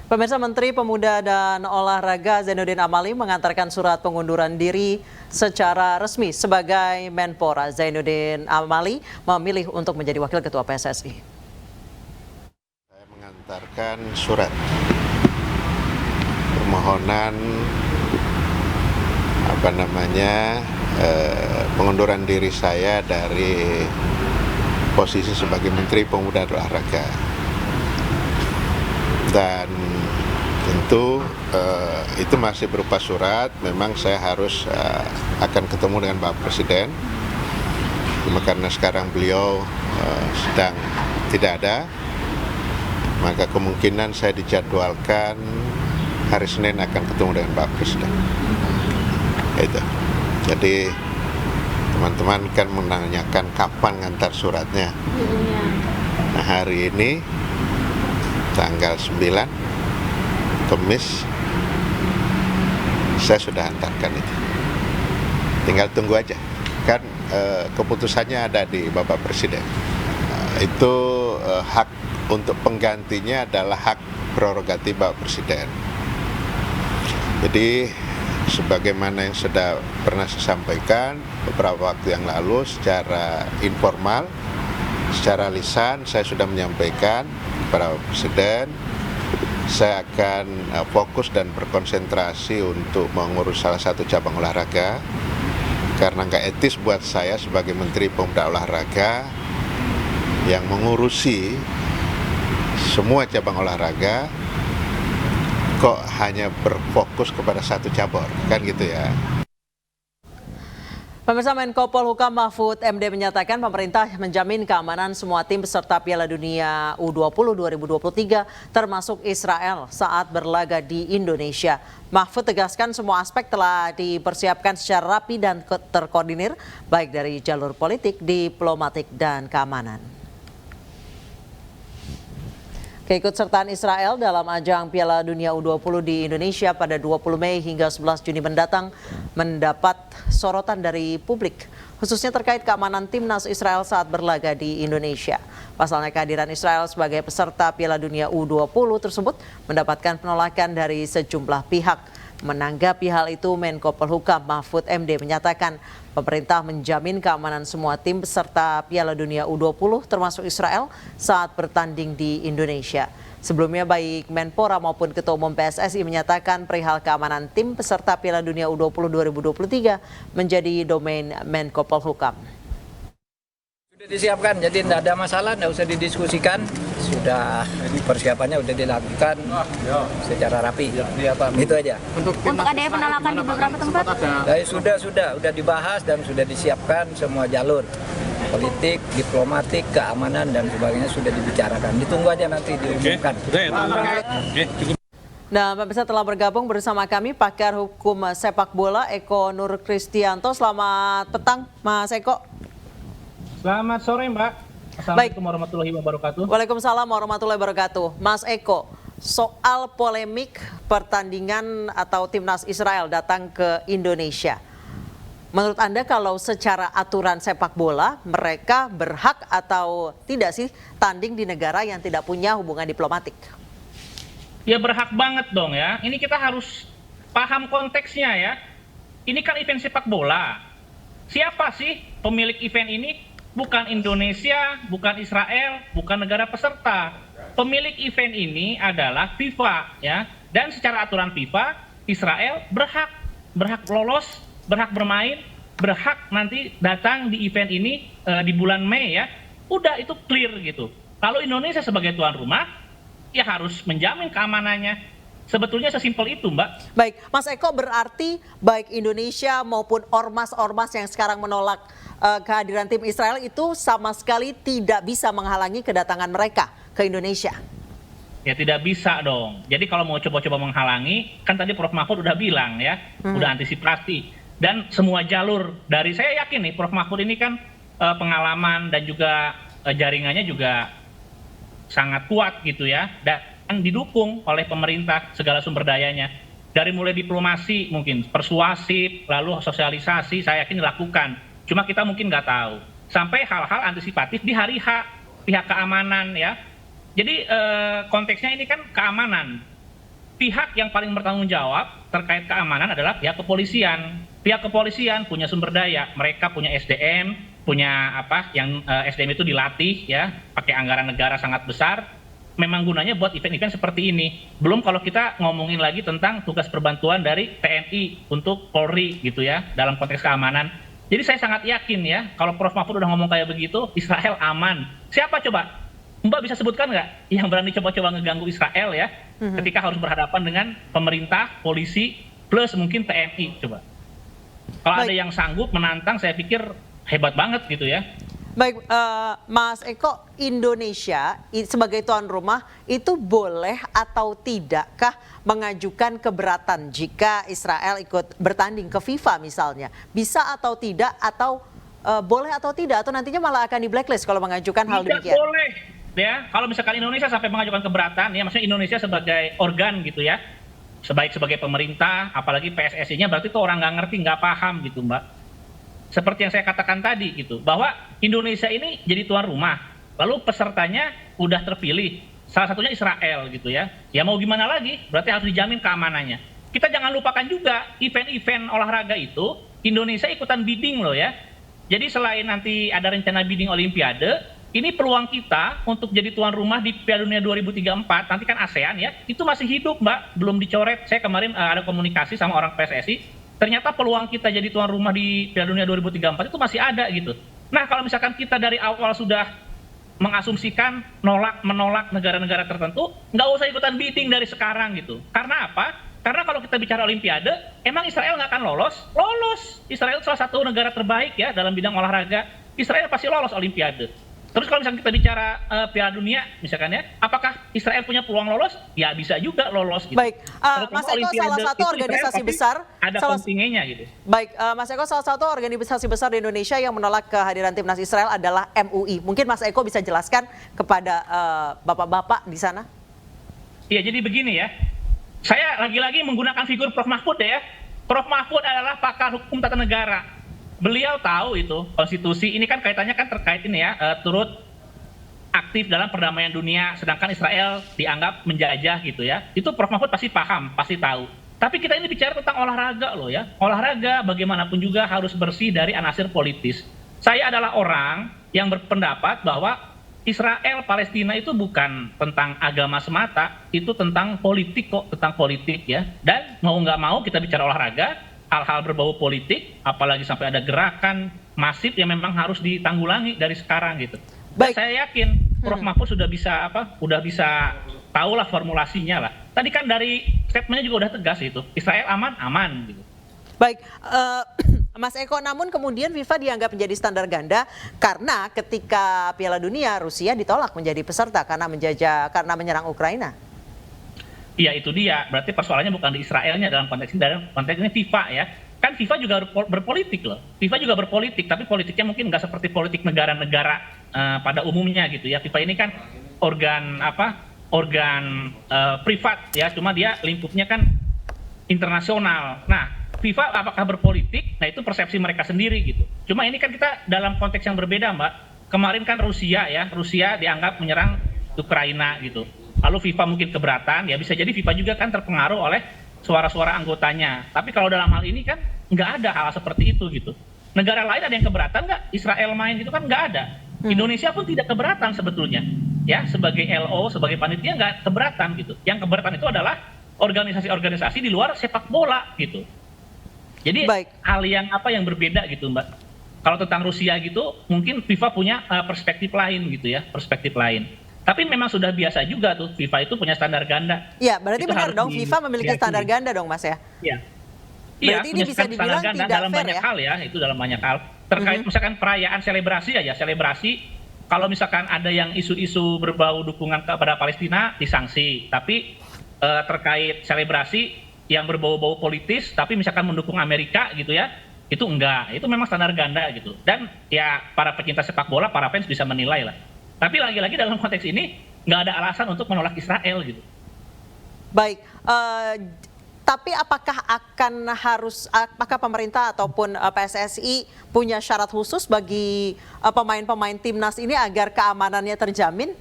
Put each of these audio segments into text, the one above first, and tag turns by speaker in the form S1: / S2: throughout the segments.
S1: Pemirsa, Menteri Pemuda dan Olahraga Zainuddin Amali mengantarkan surat pengunduran diri secara resmi sebagai Menpora. Zainuddin Amali memilih untuk menjadi Wakil Ketua PSSI.
S2: Saya mengantarkan surat permohonan pengunduran diri saya dari posisi sebagai Menteri Pemuda dan Olahraga. Dan tentu itu masih berupa surat. Memang saya harus akan ketemu dengan Bapak Presiden, cuma karena sekarang beliau sedang tidak ada, maka kemungkinan saya dijadwalkan hari Senin akan ketemu dengan Bapak Presiden. Itu. Jadi teman-teman kan menanyakan kapan ngantar suratnya. Nah, hari ini tanggal 9 Kamis saya sudah antarkan itu. Tinggal tunggu aja. Kan keputusannya ada di Bapak Presiden. Itu hak untuk penggantinya adalah hak prerogatif Bapak Presiden. Jadi sebagaimana yang sudah pernah saya sampaikan beberapa waktu yang lalu secara informal, secara lisan saya sudah menyampaikan kepada Bapak Presiden, saya akan fokus dan berkonsentrasi untuk mengurus salah satu cabang olahraga, karena nggak etis buat saya sebagai Menteri Pemuda Olahraga yang mengurusi semua cabang olahraga kok hanya berfokus kepada satu cabang, kan gitu ya.
S1: Pemirsa, Menko Polhukam Mahfud MD menyatakan pemerintah menjamin keamanan semua tim peserta Piala Dunia U20 2023 termasuk Israel saat berlaga di Indonesia. Mahfud tegaskan semua aspek telah dipersiapkan secara rapi dan terkoordinir baik dari jalur politik, diplomatik, dan keamanan. Keikutsertaan Israel dalam ajang Piala Dunia U20 di Indonesia pada 20 Mei hingga 11 Juni mendatang mendapat sorotan dari publik, khususnya terkait keamanan timnas Israel saat berlaga di Indonesia. Pasalnya kehadiran Israel sebagai peserta Piala Dunia U20 tersebut mendapatkan penolakan dari sejumlah pihak. Menanggapi hal itu, Menko Polhukam Mahfud MD menyatakan pemerintah menjamin keamanan semua tim peserta Piala Dunia U20 termasuk Israel saat bertanding di Indonesia. Sebelumnya baik Menpora maupun Ketua Umum PSSI menyatakan perihal keamanan tim peserta Piala Dunia U20 2023 menjadi domain Menko Polhukam.
S3: Sudah disiapkan, jadi tidak ada masalah, tidak usah didiskusikan. Sudah persiapannya sudah dilakukan secara rapi. Itu aja.
S4: Untuk adanya penolakan di beberapa tempat?
S3: Sudah dibahas dan sudah disiapkan semua jalur politik, diplomatik, keamanan dan sebagainya sudah dibicarakan. Ditunggu aja nanti diumumkan.
S1: Nah, pemirsa, telah bergabung bersama kami pakar hukum sepak bola Eko Nur Kristianto. Selamat petang, Mas Eko.
S5: Selamat sore, Mbak. Assalamualaikum warahmatullahi wabarakatuh.
S1: Waalaikumsalam warahmatullahi wabarakatuh. Mas Eko, soal polemik pertandingan atau timnas Israel datang ke Indonesia. Menurut Anda kalau secara aturan sepak bola mereka berhak atau tidak sih tanding di negara yang tidak punya hubungan diplomatik?
S5: Ya berhak banget dong ya. Ini kita harus paham konteksnya ya. Ini kan event sepak bola. Siapa sih pemilik event ini? Bukan Indonesia, bukan Israel, bukan negara peserta. Pemilik event ini adalah FIFA ya. Dan secara aturan FIFA, Israel berhak lolos, berhak bermain, berhak nanti datang di event ini di bulan Mei ya. Udah itu clear gitu. Kalau Indonesia sebagai tuan rumah, ya harus menjamin keamanannya. Sebetulnya sesimpel itu, Mbak.
S1: Baik, Mas Eko, berarti baik Indonesia maupun ormas-ormas yang sekarang menolak kehadiran tim Israel itu sama sekali tidak bisa menghalangi kedatangan mereka ke Indonesia.
S5: Ya tidak bisa dong. Jadi kalau mau coba-coba menghalangi, kan tadi Prof. Mahfud udah bilang ya, udah antisipasi. Dan semua jalur dari, saya yakin nih Prof. Mahfud ini kan pengalaman dan juga jaringannya juga sangat kuat gitu ya. Dan didukung oleh pemerintah segala sumber dayanya. Dari mulai diplomasi mungkin, persuasif, lalu sosialisasi saya yakin dilakukan. Cuma kita mungkin nggak tahu. Sampai hal-hal antisipatif di hari H, pihak keamanan ya. Jadi konteksnya ini kan keamanan. pihak yang paling bertanggung jawab terkait keamanan adalah pihak kepolisian. Pihak kepolisian punya sumber daya, mereka punya SDM, punya SDM itu dilatih ya, pakai anggaran negara sangat besar. Memang gunanya buat event-event seperti ini. Belum kalau kita ngomongin lagi tentang tugas perbantuan dari TNI untuk Polri gitu ya, dalam konteks keamanan. Jadi saya sangat yakin ya, kalau Prof. Mahfud udah ngomong kayak begitu, Israel aman. Siapa coba? Mbak bisa sebutkan nggak yang berani coba-coba ngeganggu Israel ya, ketika harus berhadapan dengan pemerintah, polisi, plus mungkin TNI coba. Kalau ada yang sanggup menantang, saya pikir hebat banget gitu ya.
S1: Baik, Mas Eko, Indonesia sebagai tuan rumah itu boleh atau tidakkah mengajukan keberatan jika Israel ikut bertanding ke FIFA misalnya? Bisa atau tidak, atau boleh atau tidak, atau nantinya malah akan di blacklist kalau mengajukan hal demikian?
S5: Tidak boleh, ya. Kalau misalkan Indonesia sampai mengajukan keberatan, ya maksudnya Indonesia sebagai organ gitu ya, sebagai pemerintah, apalagi PSSI-nya, berarti itu orang nggak ngerti, nggak paham gitu, Mbak. Seperti yang saya katakan tadi gitu, bahwa Indonesia ini jadi tuan rumah, lalu pesertanya udah terpilih, salah satunya Israel gitu ya. Ya mau gimana lagi, berarti harus dijamin keamanannya. Kita jangan lupakan juga event-event olahraga itu Indonesia ikutan bidding loh ya. Jadi selain nanti ada rencana bidding Olimpiade, ini peluang kita untuk jadi tuan rumah di Piala Dunia 2034, nanti kan ASEAN ya, itu masih hidup Mbak, belum dicoret. Saya kemarin ada komunikasi sama orang PSSI, ternyata peluang kita jadi tuan rumah di Piala Dunia 2034 itu masih ada gitu. Nah kalau misalkan kita dari awal sudah mengasumsikan menolak negara-negara tertentu, nggak usah ikutan bidding dari sekarang gitu. Karena apa? Karena kalau kita bicara Olimpiade, emang Israel nggak akan lolos? Lolos. Israel salah satu negara terbaik ya dalam bidang olahraga. Israel pasti lolos Olimpiade. Terus kalau misalnya kita bicara Piala Dunia, misalkan ya, apakah Israel punya peluang lolos? Ya bisa juga lolos. Gitu.
S1: Baik, Mas Eko, salah satu organisasi besar
S5: ada kontingennya gitu.
S1: Baik, Mas Eko, salah satu organisasi besar di Indonesia yang menolak kehadiran timnas Israel adalah MUI. Mungkin Mas Eko bisa jelaskan kepada bapak-bapak di sana?
S5: Iya, jadi begini ya. Saya lagi-lagi menggunakan figur Prof. Mahfud ya. Prof. Mahfud adalah pakar hukum tata negara. Beliau tahu itu konstitusi, ini kan kaitannya kan terkait ini ya, turut aktif dalam perdamaian dunia, sedangkan Israel dianggap menjajah gitu ya. Itu Prof. Mahfud pasti paham, pasti tahu. Tapi kita ini bicara tentang olahraga loh ya. Olahraga bagaimanapun juga harus bersih dari anasir politis. Saya adalah orang yang berpendapat bahwa Israel Palestina itu bukan tentang agama semata, itu tentang politik kok, tentang politik ya. Dan mau nggak mau kita bicara olahraga, hal-hal berbau politik, apalagi sampai ada gerakan masif yang memang harus ditanggulangi dari sekarang gitu. Dan saya yakin Prof. Mahfud sudah bisa tahulah formulasinya lah. Tadi kan dari statementnya juga udah tegas itu, Israel aman gitu.
S1: Baik, Mas Eko, namun kemudian FIFA dianggap menjadi standar ganda karena ketika Piala Dunia Rusia ditolak menjadi peserta karena menyerang Ukraina.
S5: Iya itu dia, berarti persoalannya bukan di Israelnya dalam konteks ini FIFA ya. Kan FIFA juga berpolitik loh. FIFA juga berpolitik, tapi politiknya mungkin nggak seperti politik negara-negara pada umumnya gitu ya. FIFA ini kan organ privat ya, cuma dia lingkupnya kan internasional. Nah, FIFA apakah berpolitik? Nah itu persepsi mereka sendiri gitu. Cuma ini kan kita dalam konteks yang berbeda Mbak. Kemarin kan Rusia dianggap menyerang Ukraina gitu. Lalu FIFA mungkin keberatan, ya bisa jadi FIFA juga kan terpengaruh oleh suara-suara anggotanya. Tapi kalau dalam hal ini kan nggak ada hal seperti itu gitu. Negara lain ada yang keberatan nggak? Israel main gitu kan nggak ada. Indonesia pun tidak keberatan sebetulnya. Ya sebagai LO, sebagai panitia nggak keberatan gitu. Yang keberatan itu adalah organisasi-organisasi di luar sepak bola gitu. Jadi hal yang berbeda gitu Mbak. Kalau tentang Rusia gitu, mungkin FIFA punya perspektif lain gitu ya, perspektif lain. Tapi memang sudah biasa juga tuh FIFA itu punya standar ganda.
S1: Iya, berarti itu benar dong FIFA memiliki standar ganda dong Mas ya?
S5: Iya.
S1: Berarti ini bisa dibilang tidak
S5: dalam
S1: fair
S5: banyak hal ya, itu dalam banyak hal. Terkait misalkan perayaan selebrasi kalau misalkan ada yang isu-isu berbau dukungan kepada Palestina disanksi, tapi terkait selebrasi yang berbau-bau politis tapi misalkan mendukung Amerika gitu ya, itu enggak. Itu memang standar ganda gitu. Dan ya para pecinta sepak bola, para fans bisa menilai lah. Tapi lagi-lagi dalam konteks ini nggak ada alasan untuk menolak Israel gitu.
S1: Baik, tapi apakah pemerintah ataupun PSSI punya syarat khusus bagi pemain-pemain timnas ini agar keamanannya terjamin?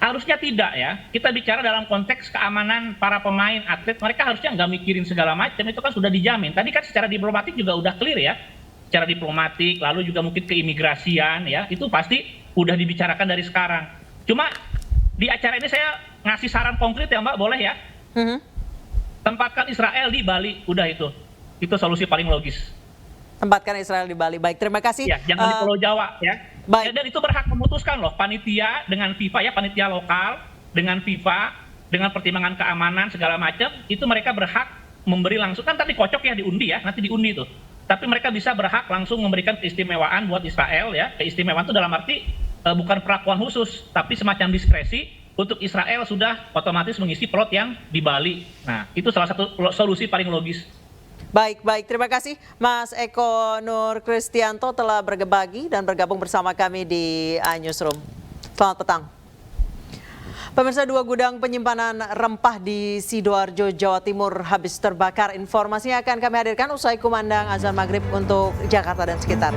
S5: Harusnya tidak ya. Kita bicara dalam konteks keamanan para pemain, atlet, mereka harusnya nggak mikirin segala macam, itu kan sudah dijamin. Tadi kan secara diplomatik juga udah clear ya. Secara diplomatik, lalu juga mungkin keimigrasian ya, itu pasti udah dibicarakan dari sekarang. Cuma di acara ini saya ngasih saran konkret ya Mbak, boleh ya? Tempatkan Israel di Bali, udah itu. Itu solusi paling logis.
S1: Tempatkan Israel di Bali. Baik, terima kasih.
S5: Ya, jangan di Pulau Jawa ya.
S1: Baik.
S5: Dan itu berhak memutuskan loh, panitia dengan FIFA ya, panitia lokal dengan FIFA, dengan pertimbangan keamanan segala macam, itu mereka berhak memberi langsung, kan tadi kocok ya diundi ya, nanti diundi tuh. Tapi mereka bisa berhak langsung memberikan keistimewaan buat Israel ya. Keistimewaan itu dalam arti bukan perlakuan khusus, tapi semacam diskresi untuk Israel sudah otomatis mengisi plot yang di Bali. Nah, itu salah satu solusi paling logis.
S1: Baik, terima kasih Mas Eko Nur Kristianto telah berbagi dan bergabung bersama kami di Newsroom. Selamat petang. Pemirsa, 2 gudang penyimpanan rempah di Sidoarjo, Jawa Timur habis terbakar. Informasinya akan kami hadirkan usai kumandang azan maghrib untuk Jakarta dan sekitar.